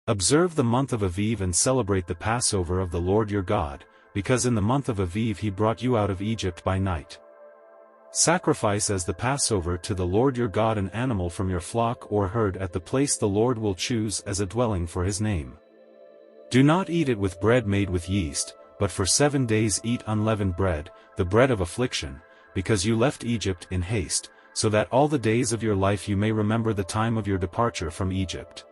Observe the month of Aviv and celebrate the Passover of the Lord your God, because in the month of Aviv he brought you out of Egypt by night. Sacrifice as the Passover to the Lord your God an animal from your flock or herd at the place the Lord will choose as a dwelling for his name. Do not eat it with bread made with yeast, but for 7 days eat unleavened bread, the bread of affliction, because you left Egypt in haste, so that all the days of your life you may remember the time of your departure from Egypt.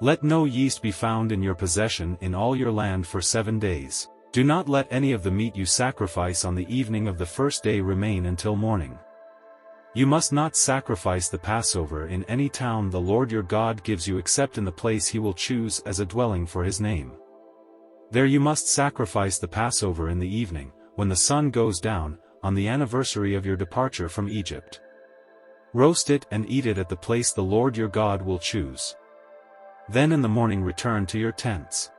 Let no yeast be found in your possession in all your land for 7 days. Do not let any of the meat you sacrifice on the evening of the first day remain until morning. You must not sacrifice the Passover in any town the Lord your God gives you except in the place he will choose as a dwelling for his name. There you must sacrifice the Passover in the evening, when the sun goes down, on the anniversary of your departure from Egypt. Roast it and eat it at the place the Lord your God will choose. Then in the morning return to your tents.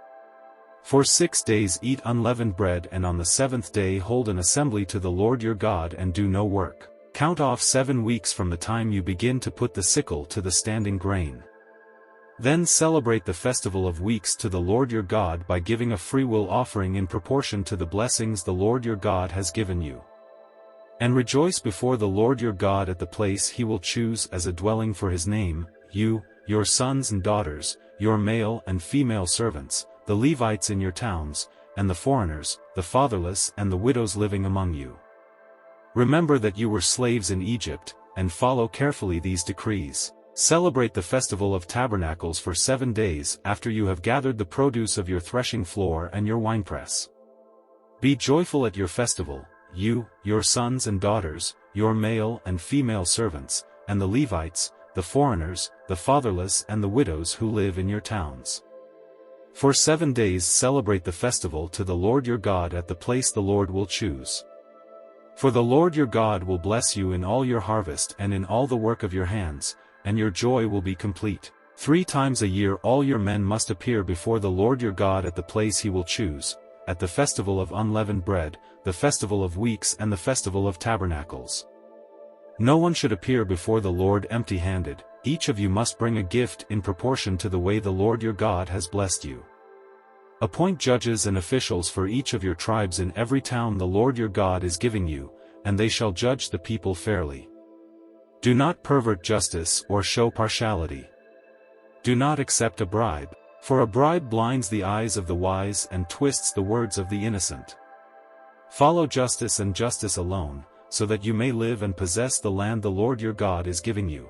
For 6 days eat unleavened bread, and on the 7th day hold an assembly to the Lord your God and do no work. Count off 7 weeks from the time you begin to put the sickle to the standing grain. Then celebrate the festival of weeks to the Lord your God by giving a freewill offering in proportion to the blessings the Lord your God has given you. And rejoice before the Lord your God at the place he will choose as a dwelling for his name, you, your sons and daughters, your male and female servants, the Levites in your towns, and the foreigners, the fatherless and the widows living among you. Remember that you were slaves in Egypt, and follow carefully these decrees. Celebrate the Festival of Tabernacles for 7 days after you have gathered the produce of your threshing floor and your winepress. Be joyful at your festival, you, your sons and daughters, your male and female servants, and the Levites, the foreigners, the fatherless and the widows who live in your towns. For 7 days celebrate the festival to the Lord your God at the place the Lord will choose. For the Lord your God will bless you in all your harvest and in all the work of your hands, and your joy will be complete. 3 times a year all your men must appear before the Lord your God at the place he will choose, at the festival of unleavened bread, the festival of weeks and the festival of tabernacles. No one should appear before the Lord empty-handed. Each of you must bring a gift in proportion to the way the Lord your God has blessed you. Appoint judges and officials for each of your tribes in every town the Lord your God is giving you, and they shall judge the people fairly. Do not pervert justice or show partiality. Do not accept a bribe, for a bribe blinds the eyes of the wise and twists the words of the innocent. Follow justice and justice alone, so that you may live and possess the land the Lord your God is giving you.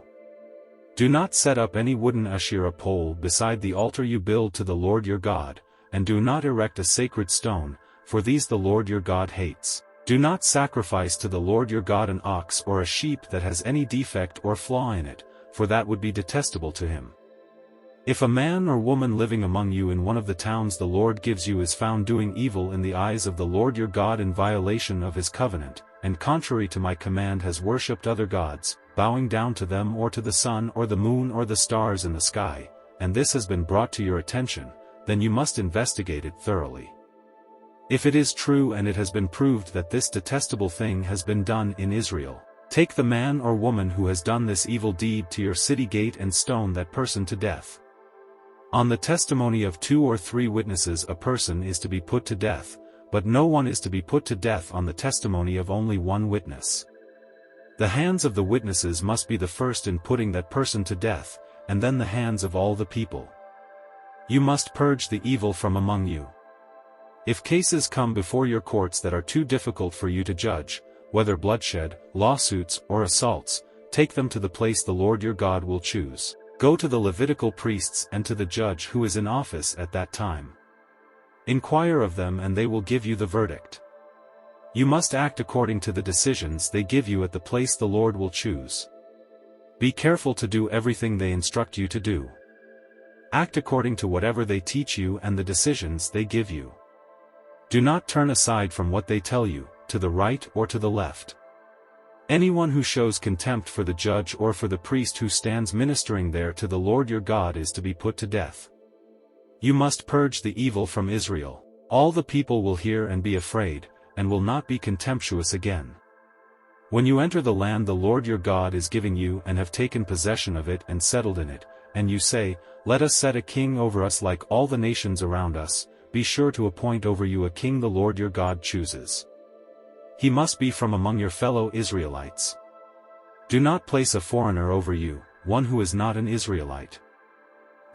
Do not set up any wooden Asherah pole beside the altar you build to the Lord your God, and do not erect a sacred stone, for these the Lord your God hates. Do not sacrifice to the Lord your God an ox or a sheep that has any defect or flaw in it, for that would be detestable to him. If a man or woman living among you in one of the towns the Lord gives you is found doing evil in the eyes of the Lord your God in violation of his covenant, and contrary to my command has worshipped other gods, bowing down to them or to the sun or the moon or the stars in the sky, and this has been brought to your attention, then you must investigate it thoroughly. If it is true and it has been proved that this detestable thing has been done in Israel, take the man or woman who has done this evil deed to your city gate and stone that person to death. On the testimony of 2 or 3 witnesses a person is to be put to death, but no one is to be put to death on the testimony of only 1 witness. The hands of the witnesses must be the first in putting that person to death, and then the hands of all the people. You must purge the evil from among you. If cases come before your courts that are too difficult for you to judge, whether bloodshed, lawsuits, or assaults, take them to the place the Lord your God will choose. Go to the Levitical priests and to the judge who is in office at that time. Inquire of them and they will give you the verdict. You must act according to the decisions they give you at the place the Lord will choose. Be careful to do everything they instruct you to do. Act according to whatever they teach you and the decisions they give you. Do not turn aside from what they tell you, to the right or to the left. Anyone who shows contempt for the judge or for the priest who stands ministering there to the Lord your God is to be put to death. You must purge the evil from Israel. All the people will hear and be afraid, and will not be contemptuous again. When you enter the land the Lord your God is giving you and have taken possession of it and settled in it, and you say, "Let us set a king over us like all the nations around us," be sure to appoint over you a king the Lord your God chooses. He must be from among your fellow Israelites. Do not place a foreigner over you, one who is not an Israelite.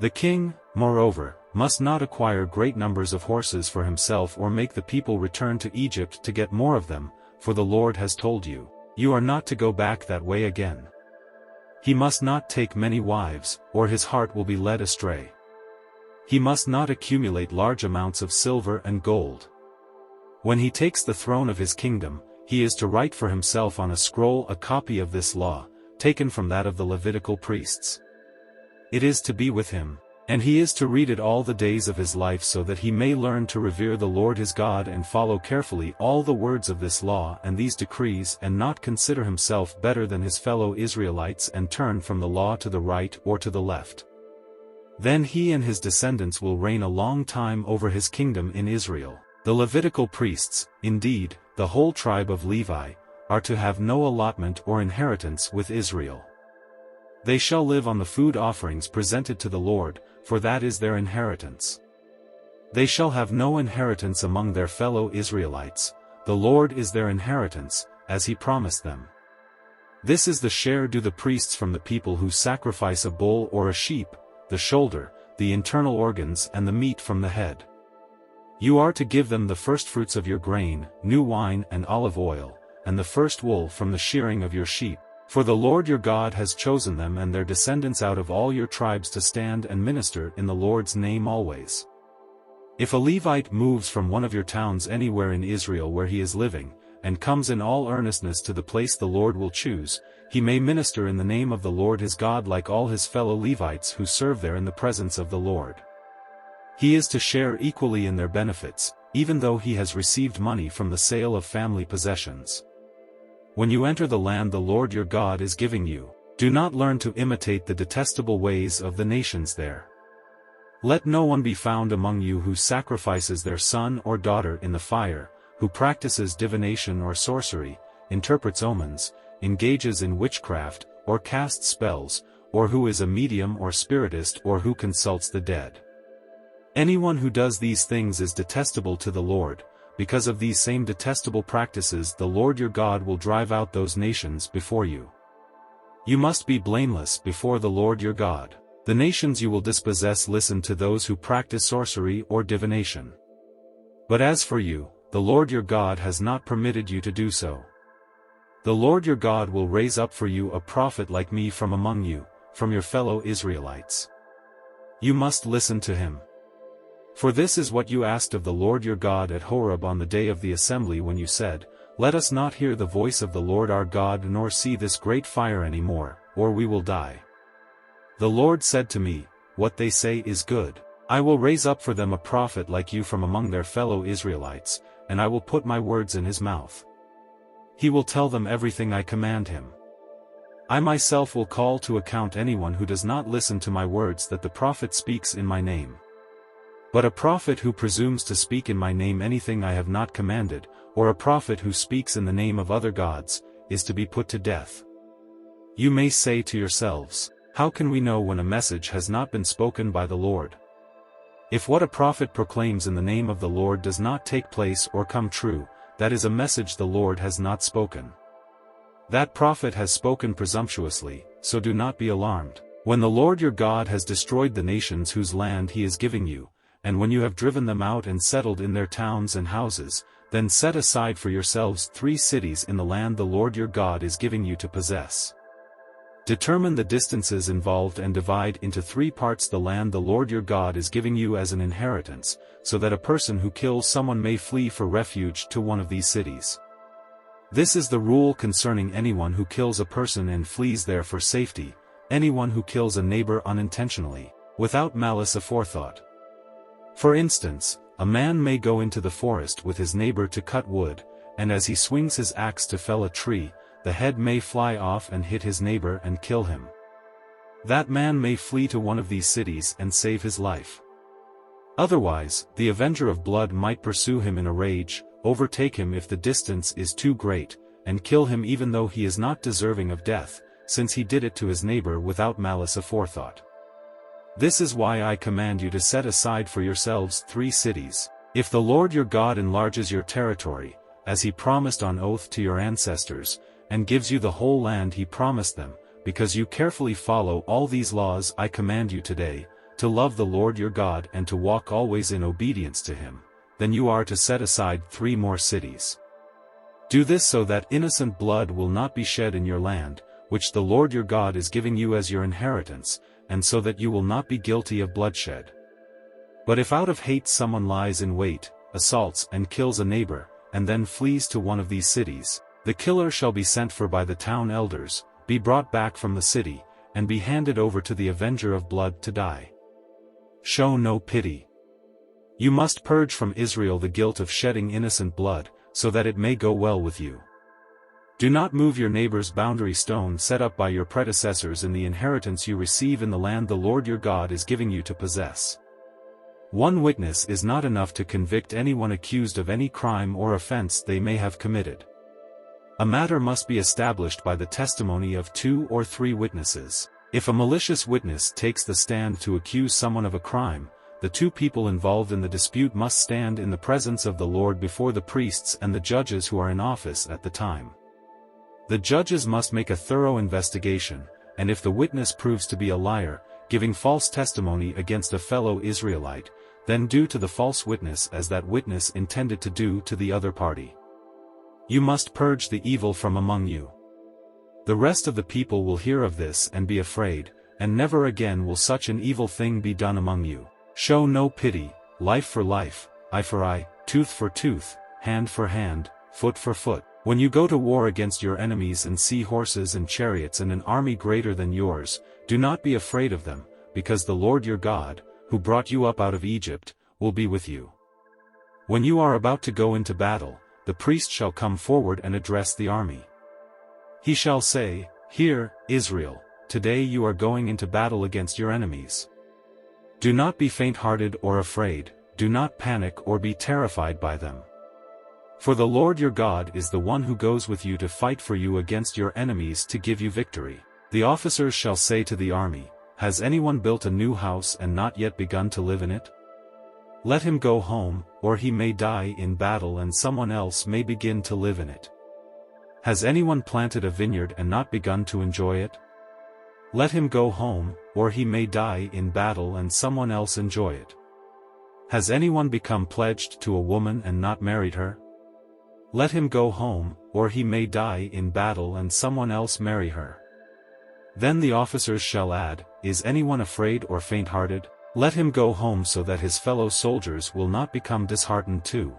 The king, moreover, must not acquire great numbers of horses for himself or make the people return to Egypt to get more of them, for the Lord has told you, "You are not to go back that way again." He must not take many wives, or his heart will be led astray. He must not accumulate large amounts of silver and gold. When he takes the throne of his kingdom, he is to write for himself on a scroll a copy of this law, taken from that of the Levitical priests. It is to be with him, and he is to read it all the days of his life so that he may learn to revere the Lord his God and follow carefully all the words of this law and these decrees and not consider himself better than his fellow Israelites and turn from the law to the right or to the left. Then he and his descendants will reign a long time over his kingdom in Israel. The Levitical priests, indeed, the whole tribe of Levi, are to have no allotment or inheritance with Israel. They shall live on the food offerings presented to the Lord, for that is their inheritance. They shall have no inheritance among their fellow Israelites, the Lord is their inheritance, as he promised them. This is the share due the priests from the people who sacrifice a bull or a sheep, the shoulder, the internal organs and the meat from the head. You are to give them the firstfruits of your grain, new wine and olive oil, and the first wool from the shearing of your sheep. For the Lord your God has chosen them and their descendants out of all your tribes to stand and minister in the Lord's name always. If a Levite moves from one of your towns anywhere in Israel where he is living, and comes in all earnestness to the place the Lord will choose, he may minister in the name of the Lord his God like all his fellow Levites who serve there in the presence of the Lord. He is to share equally in their benefits, even though he has received money from the sale of family possessions. When you enter the land the Lord your God is giving you, do not learn to imitate the detestable ways of the nations there. Let no one be found among you who sacrifices their son or daughter in the fire, who practices divination or sorcery, interprets omens, engages in witchcraft, or casts spells, or who is a medium or spiritist or who consults the dead. Anyone who does these things is detestable to the Lord. Because of these same detestable practices the Lord your God will drive out those nations before you. You must be blameless before the Lord your God. The nations you will dispossess listen to those who practice sorcery or divination. But as for you, the Lord your God has not permitted you to do so. The Lord your God will raise up for you a prophet like me from among you, from your fellow Israelites. You must listen to him. For this is what you asked of the Lord your God at Horeb on the day of the assembly when you said, "Let us not hear the voice of the Lord our God nor see this great fire any more, or we will die." The Lord said to me, "What they say is good. I will raise up for them a prophet like you from among their fellow Israelites, and I will put my words in his mouth. He will tell them everything I command him. I myself will call to account anyone who does not listen to my words that the prophet speaks in my name. But a prophet who presumes to speak in my name anything I have not commanded, or a prophet who speaks in the name of other gods, is to be put to death." You may say to yourselves, "How can we know when a message has not been spoken by the Lord?" If what a prophet proclaims in the name of the Lord does not take place or come true, that is a message the Lord has not spoken. That prophet has spoken presumptuously, so do not be alarmed. When the Lord your God has destroyed the nations whose land he is giving you, and when you have driven them out and settled in their towns and houses, then set aside for yourselves 3 cities in the land the Lord your God is giving you to possess. Determine the distances involved and divide into 3 parts the land the Lord your God is giving you as an inheritance, so that a person who kills someone may flee for refuge to one of these cities. This is the rule concerning anyone who kills a person and flees there for safety, anyone who kills a neighbor unintentionally, without malice aforethought. For instance, a man may go into the forest with his neighbor to cut wood, and as he swings his axe to fell a tree, the head may fly off and hit his neighbor and kill him. That man may flee to one of these cities and save his life. Otherwise, the avenger of blood might pursue him in a rage, overtake him if the distance is too great, and kill him even though he is not deserving of death, since he did it to his neighbor without malice aforethought. This is why I command you to set aside for yourselves 3 cities. If the Lord your God enlarges your territory, as he promised on oath to your ancestors, and gives you the whole land he promised them, because you carefully follow all these laws I command you today, to love the Lord your God and to walk always in obedience to him, then you are to set aside 3 more cities. Do this so that innocent blood will not be shed in your land, which the Lord your God is giving you as your inheritance, and so that you will not be guilty of bloodshed. But if out of hate someone lies in wait, assaults and kills a neighbor, and then flees to one of these cities, the killer shall be sent for by the town elders, be brought back from the city, and be handed over to the avenger of blood to die. Show no pity. You must purge from Israel the guilt of shedding innocent blood, so that it may go well with you. Do not move your neighbor's boundary stone set up by your predecessors in the inheritance you receive in the land the Lord your God is giving you to possess. One witness is not enough to convict anyone accused of any crime or offense they may have committed. A matter must be established by the testimony of 2 or 3 witnesses. If a malicious witness takes the stand to accuse someone of a crime, the 2 people involved in the dispute must stand in the presence of the Lord before the priests and the judges who are in office at the time. The judges must make a thorough investigation, and if the witness proves to be a liar, giving false testimony against a fellow Israelite, then do to the false witness as that witness intended to do to the other party. You must purge the evil from among you. The rest of the people will hear of this and be afraid, and never again will such an evil thing be done among you. Show no pity, life for life, eye for eye, tooth for tooth, hand for hand, foot for foot. When you go to war against your enemies and see horses and chariots and an army greater than yours, do not be afraid of them, because the Lord your God, who brought you up out of Egypt, will be with you. When you are about to go into battle, the priest shall come forward and address the army. He shall say, "Hear, Israel, today you are going into battle against your enemies. Do not be faint-hearted or afraid, do not panic or be terrified by them. For the Lord your God is the one who goes with you to fight for you against your enemies to give you victory." The officers shall say to the army, "Has anyone built a new house and not yet begun to live in it? Let him go home, or he may die in battle and someone else may begin to live in it. Has anyone planted a vineyard and not begun to enjoy it? Let him go home, or he may die in battle and someone else enjoy it. Has anyone become pledged to a woman and not married her? Let him go home, or he may die in battle and someone else marry her." Then the officers shall add, "Is anyone afraid or faint-hearted? Let him go home so that his fellow soldiers will not become disheartened too."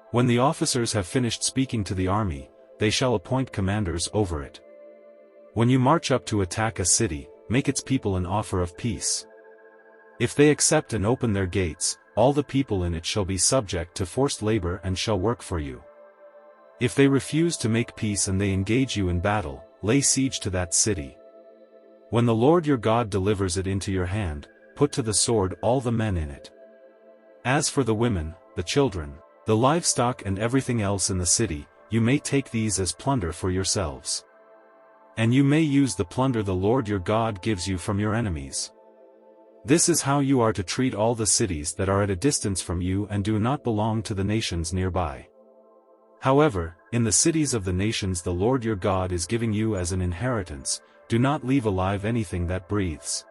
When the officers have finished speaking to the army, they shall appoint commanders over it. When you march up to attack a city, make its people an offer of peace. If they accept and open their gates, all the people in it shall be subject to forced labor and shall work for you. If they refuse to make peace and they engage you in battle, lay siege to that city. When the Lord your God delivers it into your hand, put to the sword all the men in it. As for the women, the children, the livestock and everything else in the city, you may take these as plunder for yourselves. And you may use the plunder the Lord your God gives you from your enemies. This is how you are to treat all the cities that are at a distance from you and do not belong to the nations nearby. However, in the cities of the nations the Lord your God is giving you as an inheritance, do not leave alive anything that breathes.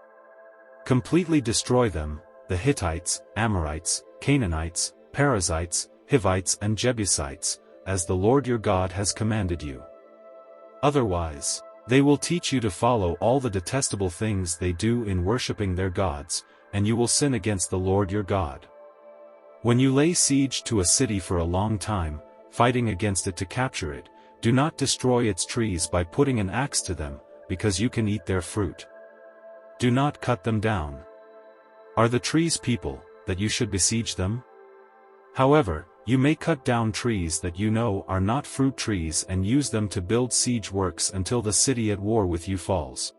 Completely destroy them, the Hittites, Amorites, Canaanites, Perizzites, Hivites and Jebusites, as the Lord your God has commanded you. Otherwise, they will teach you to follow all the detestable things they do in worshipping their gods, and you will sin against the Lord your God. When you lay siege to a city for a long time, fighting against it to capture it, do not destroy its trees by putting an axe to them, because you can eat their fruit. Do not cut them down. Are the trees people, that you should besiege them? However, you may cut down trees that you know are not fruit trees and use them to build siege works until the city at war with you falls.